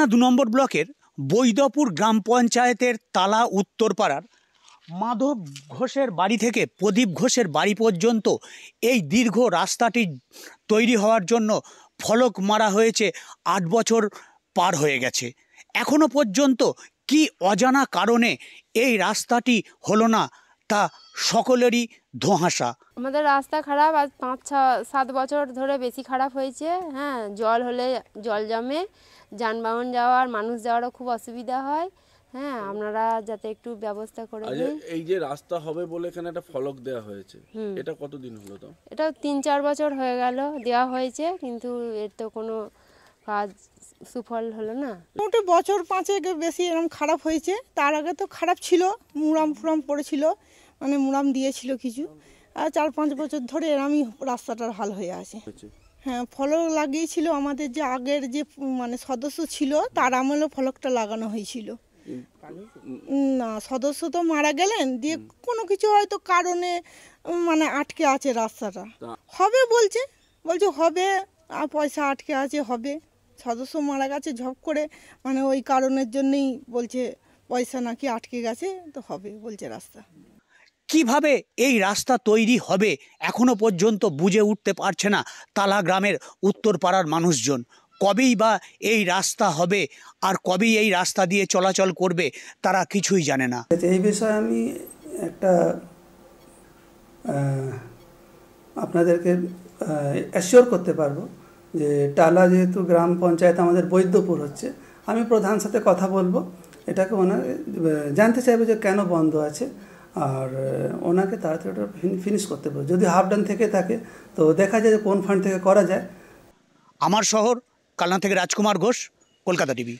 কালনা ২ নম্বর ব্লকের বৈদপুর গ্রাম পঞ্চায়েতের তালা উত্তরপাড়ার মাধব ঘোষের বাড়ি থেকে প্রদীপ ঘোষের বাড়ি পর্যন্ত এই দীর্ঘ রাস্তাটি তৈরি হওয়ার জন্য ফলক মারা হয়েছে। ৮ বছর পার হয়ে গেছে, এখনো পর্যন্ত কি অজানা কারণে এই রাস্তাটি হলো না তা সকলেরই ধোঁহাসা। আমাদের রাস্তা খারাপ, আজ ৫-৭ বছর ধরে বেশি খারাপ হয়েছে। হ্যাঁ, জল হলে জল জমে, যানবাহন যাওয়ার মানুষ যাওয়ারও খুব অসুবিধা হয়। হ্যাঁ, আপনারা যাতে একটু ব্যবস্থা করে দিন। এই যে রাস্তা হবে বলে এখানে একটা ফলক দেওয়া হয়েছে, এটা কতদিন হলো? তো এটা ৩-৪ বছর হয়ে গেল দেওয়া হয়েছে, কিন্তু এর তো কোনো কাজ সুফল হলো না। মোটামুটি বছর ৫ বেশি এরকম খারাপ হয়েছে। তার আগে তো খারাপ ছিল, মুরাম ফুরাম পড়েছিল, মানে মুরাম দিয়েছিল কিছু। আর ৪-৫ বছর ধরে এরমই রাস্তাটার হাল হয়ে আছে। হ্যাঁ, ফলক লাগিয়েছিল আমাদের যে আগের যে মানে সদস্য ছিল তার আমলেও ফলকটা লাগানো হয়েছিল। না, সদস্য তো মারা গেলেন, দিয়ে কোনো কিছু হয়তো কারণে মানে আটকে আছে রাস্তাটা। হবে বলছে হবে, আর পয়সা আটকে আছে, হবে। সদস্য মারা গেছে ঝপ করে, মানে ওই কারণের জন্যই বলছে পয়সা নাকি আটকে গেছে, তো হবে বলছে রাস্তা। কিভাবে এই রাস্তা তৈরি হবে এখনো পর্যন্ত বুঝে উঠতে পারছে না তালা গ্রামের উত্তরপাড়ার মানুষজন। কবেই বা এই রাস্তা হবে আর কবেই এই রাস্তা দিয়ে চলাচল করবে তারা কিছুই জানে না। এই বিষয়ে আমি একটা আপনাদেরকে অ্যাসিওর করতে পারবো যে টালা যেহেতু গ্রাম পঞ্চায়েত আমাদের বৈদ্যপুর হচ্ছে, আমি প্রধান সাথে কথা বলবো, এটাকে ওনাকে জানতে চাইবো যে কেন বন্ধ আছে, আর ওনাকে তাড়াতাড়ি ওটা ফিনিশ করতে পারবো। যদি হাফ ডান থেকে থাকে তো দেখা যায় যে কোন ফান্ড থেকে করা যায়। আমার শহর কালনা থেকে রাজকুমার ঘোষ, কলকাতা টিভি।